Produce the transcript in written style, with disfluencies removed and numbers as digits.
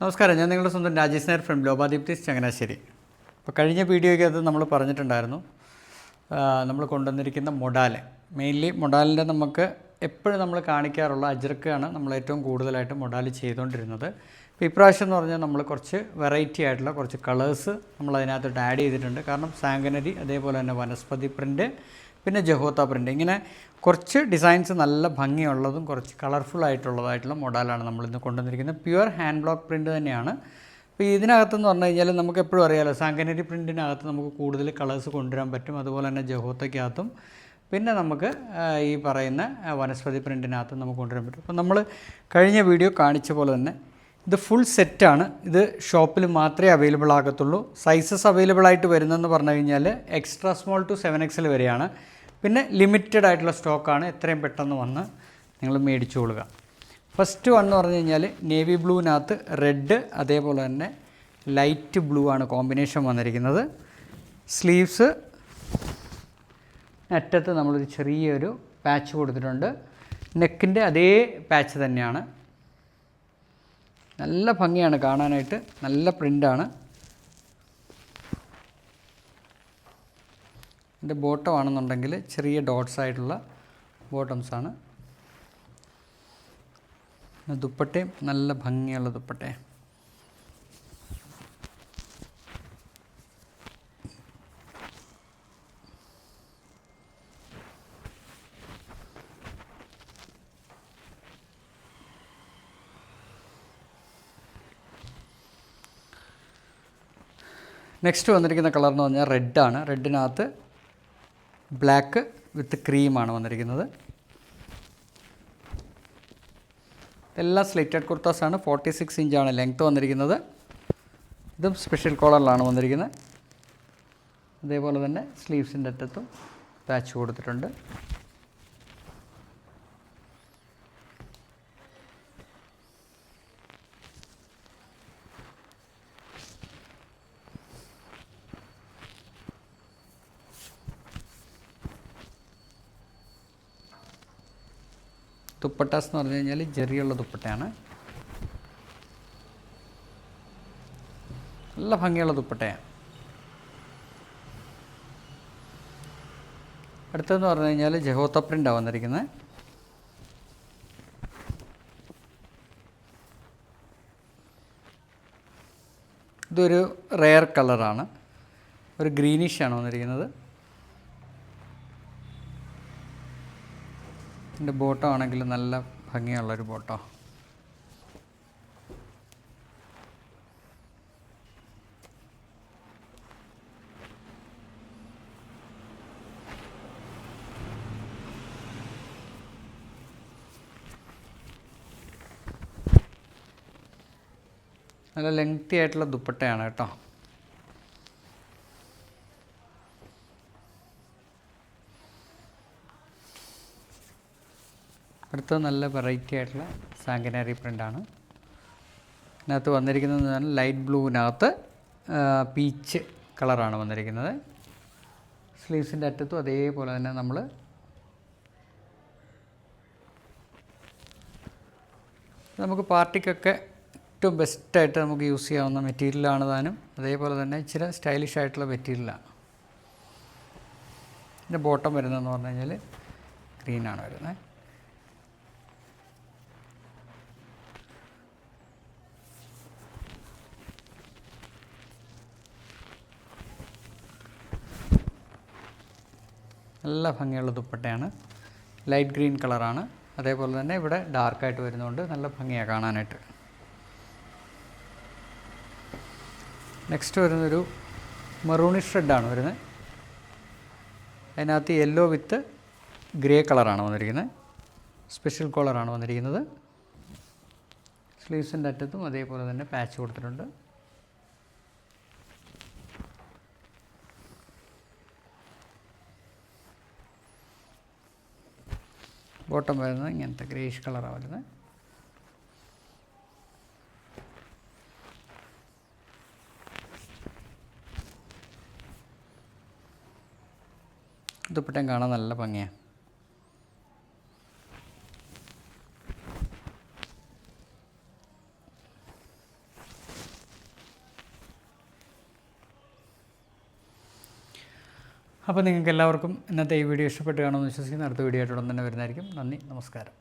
നമസ്കാരം, ഞാൻ നിങ്ങളുടെ സ്വന്തം രാജേഷ് നായർ ഫ്രം ലോപാദീപ്തിസ് ചങ്ങനാശ്ശേരി. അപ്പോൾ കഴിഞ്ഞ വീഡിയോയ്ക്കകത്ത് നമ്മൾ പറഞ്ഞിട്ടുണ്ടായിരുന്നു, നമ്മൾ കൊണ്ടുവന്നിരിക്കുന്ന മൊഡാൽ, മെയിൻലി മൊഡാലിൻ്റെ നമുക്ക് എപ്പോഴും നമ്മൾ കാണിക്കാറുള്ള അജ്രക്കാണ് നമ്മൾ ഏറ്റവും കൂടുതലായിട്ട് മൊഡാൽ ചെയ്തുകൊണ്ടിരുന്നത്. ഇപ്പോൾ ഇപ്രാവശ്യം എന്ന് പറഞ്ഞാൽ നമ്മൾ കുറച്ച് വെറൈറ്റി ആയിട്ടുള്ള കുറച്ച് കളേഴ്സ് നമ്മൾ അതിനകത്തോട്ട് ആഡ് ചെയ്തിട്ടുണ്ട്. കാരണം സാങ്കനരി, അതേപോലെ തന്നെ വനസ്പതി പ്രിൻ്റ്, പിന്നെ ജഹോത്ത പ്രിൻ്റ്, ഇങ്ങനെ കുറച്ച് ഡിസൈൻസ് നല്ല ഭംഗിയുള്ളതും കുറച്ച് കളർഫുള്ളായിട്ടുള്ളതായിട്ടുള്ള മോഡലാണ് നമ്മളിന്ന് കൊണ്ടുവന്നിരിക്കുന്നത്. പ്യുവർ ഹാൻഡ് ബ്ലോക്ക് പ്രിൻ്റ് തന്നെയാണ്. അപ്പോൾ ഇതിനകത്തെന്ന് പറഞ്ഞു കഴിഞ്ഞാൽ നമുക്ക് എപ്പോഴും അറിയാമല്ലോ, സാങ്കനരി പ്രിൻറ്റിനകത്ത് നമുക്ക് കൂടുതൽ കളേഴ്സ് കൊണ്ടുവരാൻ പറ്റും. അതുപോലെ തന്നെ ജഹോത്തയ്ക്കകത്തും പിന്നെ നമുക്ക് ഈ പറയുന്ന വനസ്പതി പ്രിൻറ്റിനകത്തും നമുക്ക് കൊണ്ടുവരാൻ പറ്റും. അപ്പോൾ നമ്മൾ കഴിഞ്ഞ വീഡിയോ കാണിച്ച പോലെ തന്നെ ഇത് ഫുൾ സെറ്റാണ്. ഇത് ഷോപ്പിൽ മാത്രമേ അവൈലബിൾ ആകത്തുള്ളൂ. സൈസസ് അവൈലബിൾ ആയിട്ട് വരുന്നതെന്ന് പറഞ്ഞു കഴിഞ്ഞാൽ എക്സ്ട്രാ സ്മോൾ ടു 7XL വരെയാണ്. പിന്നെ ലിമിറ്റഡ് ആയിട്ടുള്ള സ്റ്റോക്കാണ്. എത്രയും പെട്ടെന്ന് വന്ന് നിങ്ങൾ മേടിച്ചു കൊള്ളുക. ഫസ്റ്റ് വൺ എന്ന് പറഞ്ഞു കഴിഞ്ഞാൽ നേവി ബ്ലൂവിനകത്ത് റെഡ്, അതേപോലെ തന്നെ ലൈറ്റ് ബ്ലൂ ആണ് കോമ്പിനേഷൻ വന്നിരിക്കുന്നത്. സ്ലീവ്സ് അറ്റത്ത് നമ്മളൊരു ചെറിയൊരു പാച്ച് കൊടുത്തിട്ടുണ്ട്. നെക്കിൻ്റെ അതേ പാച്ച് തന്നെയാണ്. നല്ല ഭംഗിയാണ് കാണാനായിട്ട്, നല്ല പ്രിൻ്റാണ്. ഇതിൻ്റെ ബോട്ടം ആണെന്നുണ്ടെങ്കിൽ ചെറിയ ഡോട്ട്സ് ആയിട്ടുള്ള ബോട്ടംസാണ്. ദുപ്പട്ടയും നല്ല ഭംഗിയുള്ള ദുപ്പട്ടയും. നെക്സ്റ്റ് വന്നിരിക്കുന്ന കളർ എന്ന് പറഞ്ഞാൽ റെഡാണ്. റെഡിനകത്ത് ബ്ലാക്ക് വിത്ത് ക്രീമാണ് വന്നിരിക്കുന്നത്. എല്ലാം സ്ലിറ്റഡ് കുർത്താസാണ്. 46 ഇഞ്ചാണ് ലെങ്ത്ത് വന്നിരിക്കുന്നത്. ഇതും സ്പെഷ്യൽ കോളറിലാണ് വന്നിരിക്കുന്നത്. അതേപോലെ തന്നെ സ്ലീവ്സിൻ്റെ അറ്റത്തും പാച്ച് കൊടുത്തിട്ടുണ്ട്. ദുപ്പട്ടാസ് എന്ന് പറഞ്ഞു കഴിഞ്ഞാൽ ജെറിയുള്ള ദുപ്പട്ടയാണ്. നല്ല ഭംഗിയുള്ള ദുപ്പട്ടയാണ്. അടുത്തതെന്ന് പറഞ്ഞു കഴിഞ്ഞാൽ ജഹോത്ത പ്രിൻ്റാണ് വന്നിരിക്കുന്നത്. ഇതൊരു റെയർ കളറാണ്, ഒരു ഗ്രീനിഷാണ് വന്നിരിക്കുന്നത്. ഇതിൻ്റെ ബോട്ടം ആണെങ്കിൽ നല്ല ഭംഗിയുള്ളൊരു ബോട്ടം. നല്ല ലെങ്തി ആയിട്ടുള്ള ദുപ്പട്ടയാണ് കേട്ടോ. അടുത്തത് നല്ല വെറൈറ്റി ആയിട്ടുള്ള സാങ്കനറി പ്രിൻ്റാണ്. ഇതിനകത്ത് വന്നിരിക്കുന്നത് ലൈറ്റ് ബ്ലൂവിനകത്ത് പീച്ച് കളറാണ് വന്നിരിക്കുന്നത്. സ്ലീവ്സിൻ്റെ അറ്റത്തും അതേപോലെ തന്നെ നമ്മൾ നമുക്ക് പാർട്ടിക്കൊക്കെ ഏറ്റവും ബെസ്റ്റായിട്ട് നമുക്ക് യൂസ് ചെയ്യാവുന്ന മെറ്റീരിയലാണ് താനും. അതേപോലെ തന്നെ ഇച്ചിരി സ്റ്റൈലിഷ് ആയിട്ടുള്ള മെറ്റീരിയലാണ്. ഇതിൻ്റെ ബോട്ടം വരുന്നതെന്ന് പറഞ്ഞു കഴിഞ്ഞാൽ ഗ്രീനാണ് വരുന്നത്. നല്ല ഭംഗിയുള്ള ദുപ്പട്ടയാണ്. ലൈറ്റ് ഗ്രീൻ കളറാണ്. അതേപോലെ തന്നെ ഇവിടെ ഡാർക്കായിട്ട് വരുന്നതുകൊണ്ട് നല്ല ഭംഗിയാണ് കാണാനായിട്ട്. നെക്സ്റ്റ് വരുന്നൊരു മെറൂണിഷ് റെഡാണ് വരുന്നത്. അതിനകത്ത് യെല്ലോ വിത്ത് ഗ്രേ കളറാണ് വന്നിരിക്കുന്നത്. സ്പെഷ്യൽ കോളറാണ് വന്നിരിക്കുന്നത്. സ്ലീവ്സിൻ്റെ അറ്റത്തും അതേപോലെ തന്നെ പാച്ച് കൊടുത്തിട്ടുണ്ട്. ബോട്ടം വരുന്നത് ഇങ്ങനത്തെ ഗ്രേഷ് കളറാണ് വരുന്നത്. ദുപ്പട്ടയും കാണാൻ നല്ല ഭംഗിയാണ്. അപ്പോൾ നിങ്ങൾക്ക് എല്ലാവർക്കും ഇന്നത്തെ ഈ വീഡിയോ ഇഷ്ടപ്പെട്ട് കാണുമെന്ന് വിശ്വസിക്കുന്നു. അടുത്ത വീഡിയോ ആയിട്ട് ഉടൻ തന്നെ വരുന്നതായിരിക്കും. നന്ദി, നമസ്കാരം.